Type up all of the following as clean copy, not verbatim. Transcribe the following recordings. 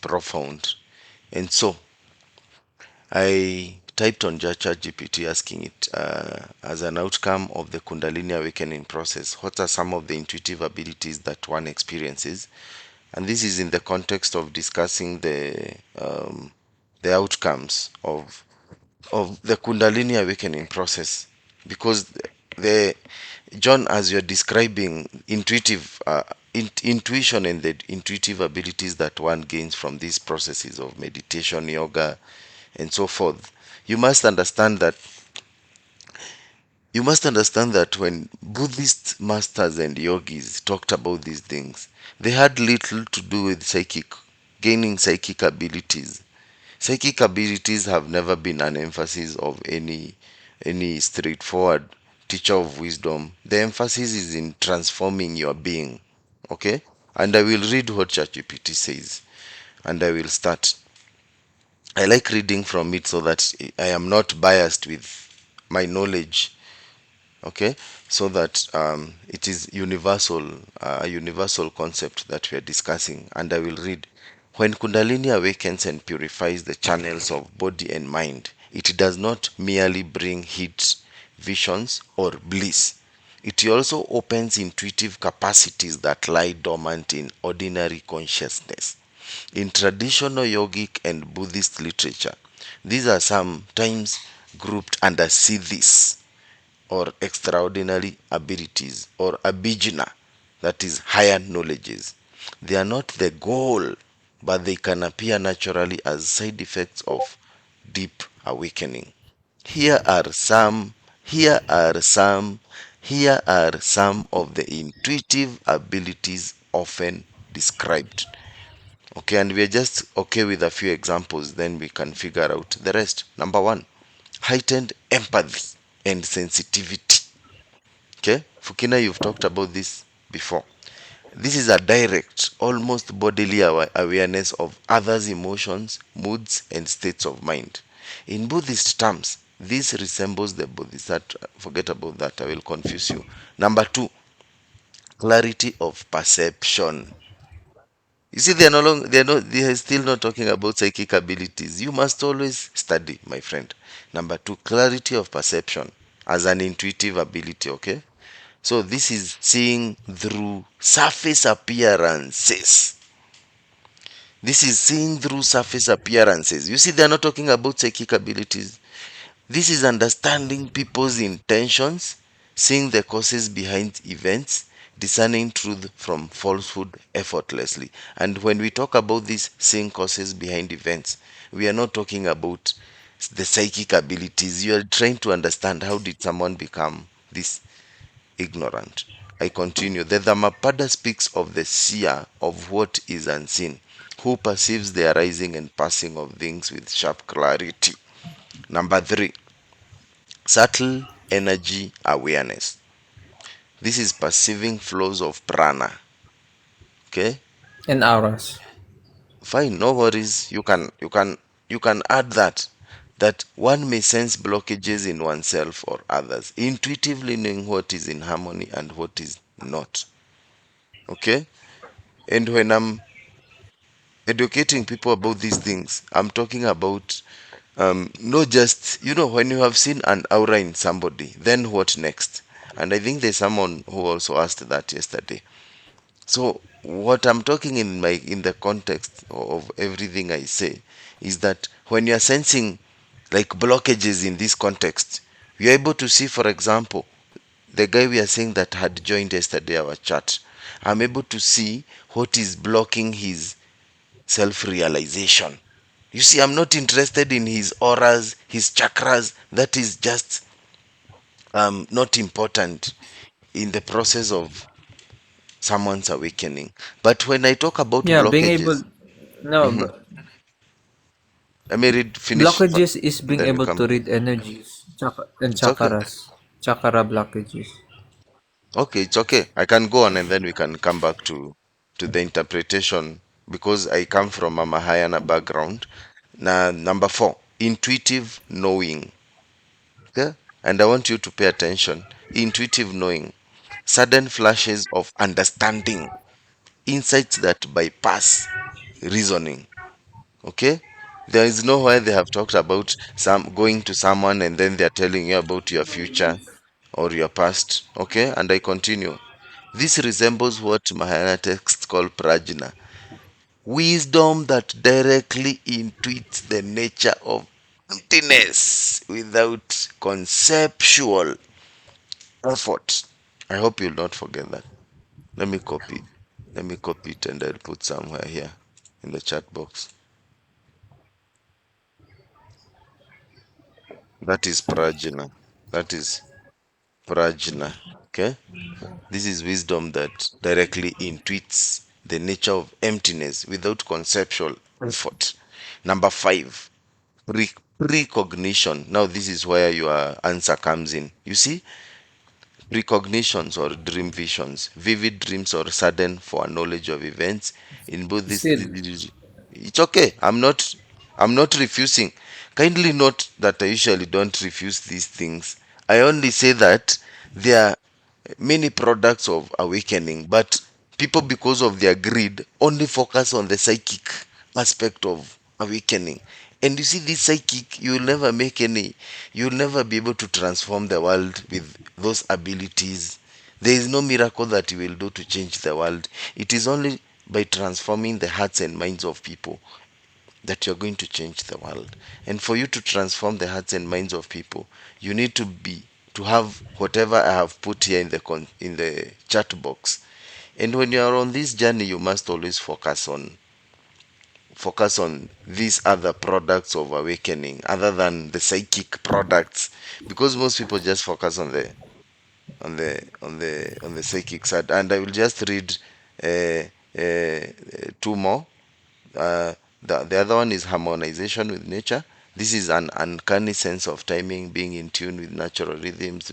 profound. And so I typed on ChatGPT asking it, as an outcome of the Kundalini awakening process, what are some of the intuitive abilities that one experiences? And this is in the context of discussing the outcomes of the Kundalini awakening process, because the John, as you're describing intuition and the intuitive abilities that one gains from these processes of meditation, yoga, and so forth, you must understand that when Buddhist masters and yogis talked about these things, they had little to do with gaining psychic abilities. Psychic abilities have never been an emphasis of any straightforward teacher of wisdom. The emphasis is in transforming your being. Okay? And I will read what ChatGPT says. And I will start. I like reading from it so that I am not biased with my knowledge. Okay? So that it is a universal concept that we are discussing. And I will read. When Kundalini awakens and purifies the channels of body and mind, it does not merely bring heat, visions, or bliss. It also opens intuitive capacities that lie dormant in ordinary consciousness. In traditional yogic and Buddhist literature, these are sometimes grouped under siddhis, or extraordinary abilities, or abhijna, that is higher knowledges. They are not the goal, but they can appear naturally as side effects of deep awakening. Here are some, here are some, here are some of the intuitive abilities often described. Okay, and we are just okay with a few examples, then we can figure out the rest. Number one, heightened empathy and sensitivity. Okay, Fukina, you've talked about this before. This is a direct, almost bodily awareness of others' emotions, moods, and states of mind. In Buddhist terms, this resembles the Bodhisattva. Forget about that, I will confuse you. Number two, clarity of perception. You see, they are still not talking about psychic abilities. You must always study, my friend. Number two, clarity of perception as an intuitive ability, okay? So this is seeing through surface appearances. This is seeing through surface appearances. You see, they're not talking about psychic abilities. This is understanding people's intentions, seeing the causes behind events, discerning truth from falsehood effortlessly. And when we talk about this seeing causes behind events, we are not talking about the psychic abilities. You are trying to understand how did someone become this ignorant. I continue. The Dhammapada speaks of the seer of what is unseen, who perceives the arising and passing of things with sharp clarity. Number three, subtle energy awareness. This is perceiving flows of prana. Okay, and auras. fine, no worries. You can add that one may sense blockages in oneself or others, intuitively knowing what is in harmony and what is not. Okay, and when I'm educating people about these things, I'm talking about not just, when you have seen an aura in somebody, then what next? And I think there's someone who also asked that yesterday. So what I'm talking in the context of everything I say is that when you're sensing like blockages in this context, you're able to see, for example, the guy we are saying that had joined yesterday our chat. I'm able to see what is blocking his self realization. You see, I'm not interested in his auras, his chakras. That is just not important in the process of someone's awakening. But when I talk about Yeah, being able, blockages, no, mhm, let me finish, blockages is and being then we able come to to. read energies and It's okay. chakra blockages. Okay, it's okay. I can go on and then we can come back to the interpretation, because I come from a Mahayana background. Now, number four, intuitive knowing. Okay? And I want you to pay attention. Intuitive knowing, sudden flashes of understanding, insights that bypass reasoning. Okay? There is nowhere they have talked about some going to someone and then they're telling you about your future or your past. Okay? And I continue. This resembles what Mahayana texts call prajna, wisdom that directly intuits the nature of emptiness without conceptual effort. I hope you'll not forget that. Let me copy. Let me copy it and I'll put somewhere here in the chat box. That is prajna. That is prajna. Okay? This is wisdom that directly intuits the nature of emptiness without conceptual effort. Number five, precognition. Now, this is where your answer comes in. You see, precognitions or dream visions, vivid dreams or sudden foreknowledge of events. In both this, Still, it's okay. I'm not refusing. Kindly note that I usually don't refuse these things. I only say that there are many products of awakening, but people, because of their greed, only focus on the psychic aspect of awakening. And you see, this psychic, you will never make any, you will never be able to transform the world with those abilities. There is no miracle that you will do to change the world. It is only by transforming the hearts and minds of people that you're going to change the world. And for you to transform the hearts and minds of people, you need to have whatever I have put here in the in the chat box. And when you are on this journey, you must always focus on these other products of awakening other than the psychic products, because most people just focus on the psychic side. And I will just read uh, two more. The other one is harmonization with nature. This is an uncanny sense of timing, being in tune with natural rhythms,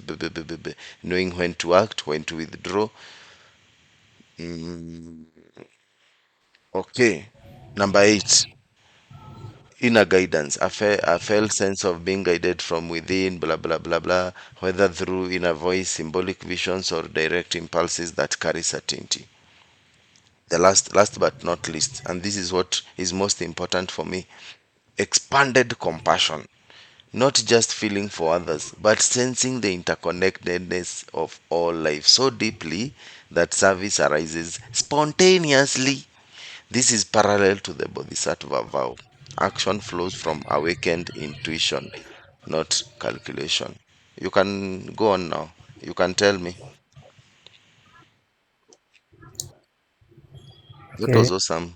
knowing when to act, when to withdraw. Mm, okay. Number eight, inner guidance. A felt sense of being guided from within, blah, blah, blah, blah, whether through inner voice, symbolic visions, or direct impulses that carry certainty. The last but not least, and this is what is most important for me, expanded compassion. Not just feeling for others, but sensing the interconnectedness of all life so deeply that service arises spontaneously. This is parallel to the Bodhisattva vow. Action flows from awakened intuition, not calculation. You can go on now. You can tell me. That was okay. awesome.